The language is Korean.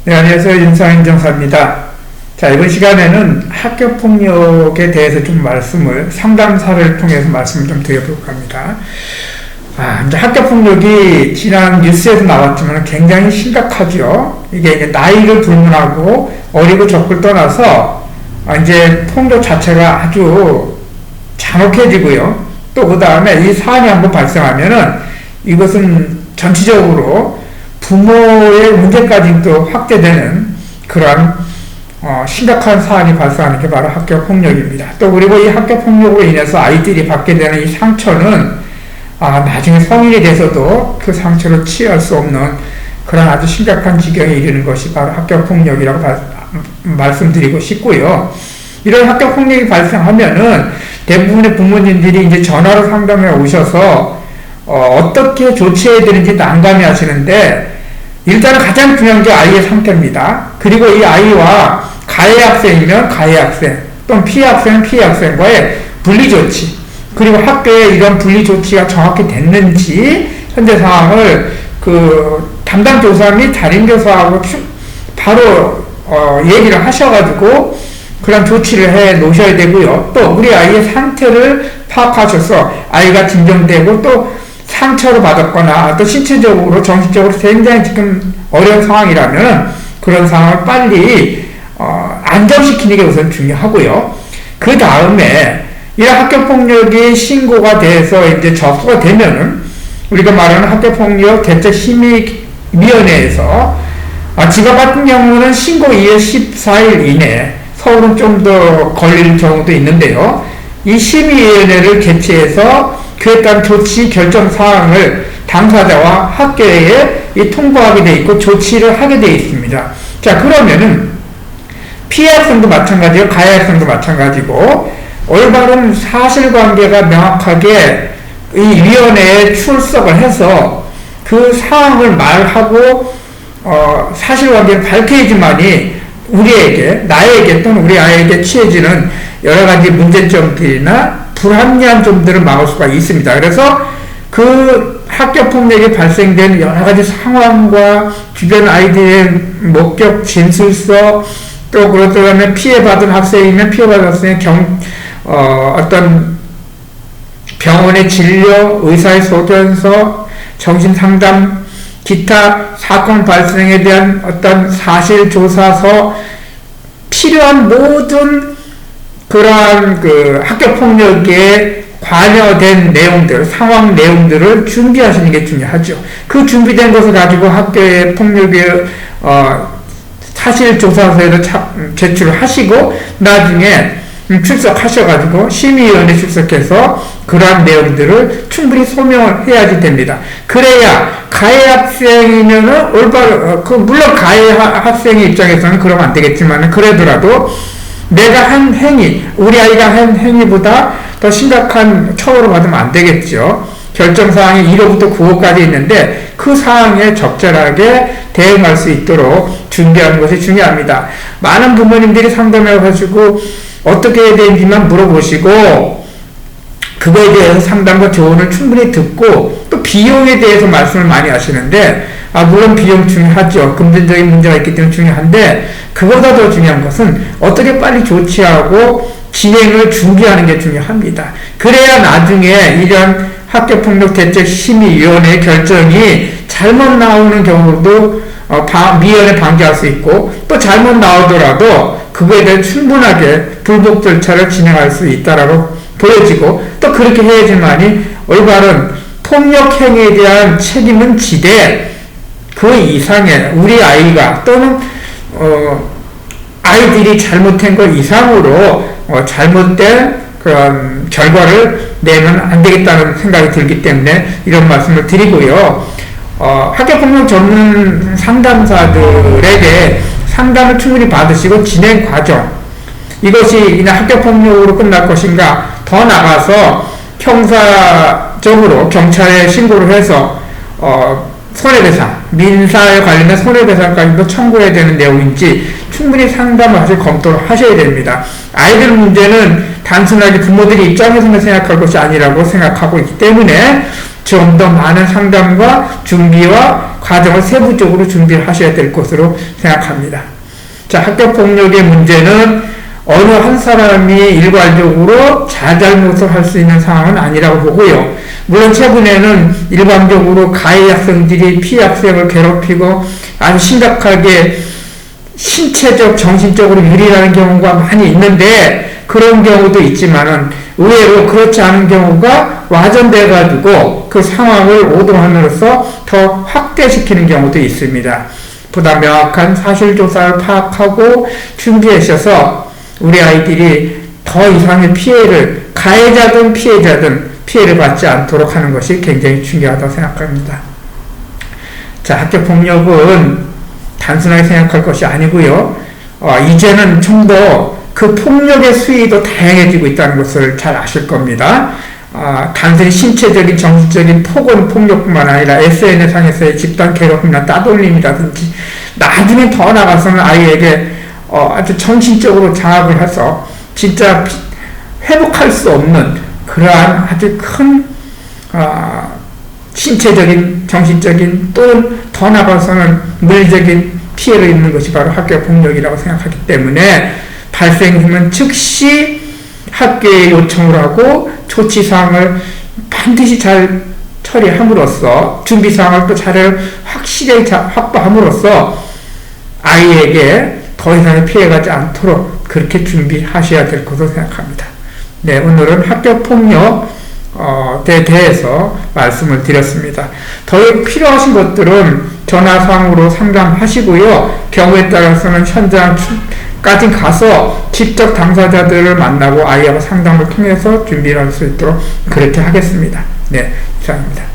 네, 안녕하세요. 윤상인 정사입니다. 자, 이번 시간에는 학교폭력에 대해서 좀 상담사를 통해서 말씀을 좀 드려볼까 합니다. 이제 학교폭력이 지난 뉴스에서 나왔지만 굉장히 심각하죠. 이게 이제 나이를 불문하고 어리고 적을 떠나서 이제 폭력 자체가 아주 잔혹해지고요. 또 그 다음에 이 사안이 한번 발생하면은 이것은 전체적으로 부모의 문제까지도 확대되는 그런 심각한 사안이 발생하는 게 바로 학교폭력입니다. 또 그리고 이 학교폭력으로 인해서 아이들이 받게 되는 이 상처는 나중에 성인이 돼서도 그 상처를 치유할 수 없는 그런 아주 심각한 지경에 이르는 것이 바로 학교폭력이라고 말씀드리고 싶고요. 이런 학교폭력이 발생하면은 대부분의 부모님들이 이제 전화로 상담에 오셔서 어떻게 조치해야 되는지 난감해 하시는데, 일단은 가장 중요한 게 아이의 상태입니다. 그리고 이 아이와 가해 학생이면 가해 학생, 또는 피해 학생은 피해 학생과의 분리 조치, 그리고 학교에 이런 분리 조치가 정확히 됐는지 현재 상황을 그 담당 교사 및 담임 교사하고 바로 얘기를 하셔가지고 그런 조치를 해 놓으셔야 되고요. 또 우리 아이의 상태를 파악하셔서 아이가 진정되고 또 상처를 받았거나 또 신체적으로 정신적으로 굉장히 지금 어려운 상황이라면 그런 상황을 빨리 안정시키는 게 우선 중요하고요. 그 다음에 이런 학교폭력이 신고가 돼서 이제 접수가 되면은 우리가 말하는 학교폭력 대책심의위원회에서 지금 같은 경우는 신고 이후 14일 이내, 서울은 좀 더 걸릴 경우도 있는데요. 이 심의위원회를 개최해서 그에 따른 조치 결정 사항을 당사자와 학교에 통보하게 돼 있고 조치를 하게 돼 있습니다. 자, 그러면은 피해 학생도 마찬가지고 가해 학생도 마찬가지고 올바른 사실관계가 명확하게 이 위원회에 출석을 해서 그 사항을 말하고 사실관계를 밝혀야지만이 나에게 또는 우리 아이에게 취해지는 여러 가지 문제점들이나 불합리한 점들을 막을 수가 있습니다. 그래서 그 학교폭력이 발생된 여러 가지 상황과 주변 아이들의 목격 진술서, 또 그다음에 피해받은 학생이면 피해받은 학생의 어떤 병원의 진료, 의사의 소견서, 정신상담, 기타 사건 발생에 대한 어떤 사실조사서, 필요한 모든 그러한 그 학교폭력에 관여된 내용들, 상황 내용들을 준비하시는 게 중요하죠. 그 준비된 것을 가지고 학교의 폭력의 사실조사서에도 제출을 하시고 나중에 출석하셔가지고 심의위원회 출석해서 그러한 내용들을 충분히 소명을 해야지 됩니다. 그래야 가해 학생이면은 물론 가해 학생의 입장에서는 그러면 안 되겠지만 그래더라도 내가 한 행위, 우리 아이가 한 행위보다 더 심각한 처벌을 받으면 안 되겠죠. 결정사항이 1호부터 9호까지 있는데 그 사항에 적절하게 대응할 수 있도록 준비하는 것이 중요합니다. 많은 부모님들이 상담해가지고 어떻게 해야 되는지만 물어보시고 그거에 대해서 상담과 조언을 충분히 듣고 또 비용에 대해서 말씀을 많이 하시는데 물론 비용 중요하죠. 금전적인 문제가 있기 때문에 중요한데 그보다 더 중요한 것은 어떻게 빨리 조치하고 진행을 준비하는 게 중요합니다. 그래야 나중에 이런 학교폭력 대책심의위원회 결정이 잘못 나오는 경우도 미연에 방지할 수 있고 또 잘못 나오더라도 그거에 대해 충분하게 불복 절차를 진행할 수 있다라고 보여지고 또 그렇게 해야지만이 올바른 폭력 행위에 대한 책임은 지되 그 이상의 우리 아이가 또는 아이들이 잘못한 것 이상으로 잘못된 그런 결과를 내면 안 되겠다는 생각이 들기 때문에 이런 말씀을 드리고요. 학교폭력 전문 상담사들에게 상담을 충분히 받으시고 진행 과정, 이것이 그냥 학교폭력으로 끝날 것인가, 더 나가서 형사적으로 경찰에 신고를 해서 손해배상, 민사에 관련된 손해배상까지도 청구해야 되는 내용인지 충분히 상담을 하실 검토를 하셔야 됩니다. 아이들 문제는 단순하게 부모들이 입장에서만 생각할 것이 아니라고 생각하고 있기 때문에 좀 더 많은 상담과 준비와 과정을 세부적으로 준비를 하셔야 될 것으로 생각합니다. 자, 학교폭력의 문제는 어느 한 사람이 일괄적으로 자잘못을 할 수 있는 상황은 아니라고 보고요. 물론 최근에는 일반적으로 가해 학생들이 피해 학생을 괴롭히고 아주 심각하게 신체적, 정신적으로 유리라는 경우가 많이 있는데 그런 경우도 있지만은 의외로 그렇지 않은 경우가 와전돼가지고 그 상황을 오동함으로써 더 확대시키는 경우도 있습니다. 보다 명확한 사실조사를 파악하고 준비하셔서 우리 아이들이 더 이상의 피해를, 가해자든 피해자든 피해를 받지 않도록 하는 것이 굉장히 중요하다고 생각합니다. 자, 학교폭력은 단순하게 생각할 것이 아니고요. 이제는 좀 더 그 폭력의 수위도 다양해지고 있다는 것을 잘 아실 겁니다. 단순히 신체적인, 정신적인 폭력뿐만 아니라 SNS상에서의 집단 괴롭힘이나 따돌림이라든지 나중에 더 나가서는 아이에게 아주 정신적으로 장악을 해서 진짜 회복할 수 없는 그러한 아주 큰 신체적인, 정신적인 또는 더 나가서는 물리적인 피해를 입는 것이 바로 학교폭력이라고 생각하기 때문에 발생하면 즉시 학교에 요청을 하고 조치사항을 반드시 잘 처리함으로써 준비사항을 또 잘 확실히 확보함으로써 아이에게 더 이상의 피해가지 않도록 그렇게 준비하셔야 될 것으로 생각합니다. 네, 오늘은 학교폭력에 대해서 말씀을 드렸습니다. 더 필요하신 것들은 전화상으로 상담하시고요. 경우에 따라서는 현장까지 가서 직접 당사자들을 만나고 아이하고 상담을 통해서 준비를 할 수 있도록 그렇게 하겠습니다. 네, 이상입니다.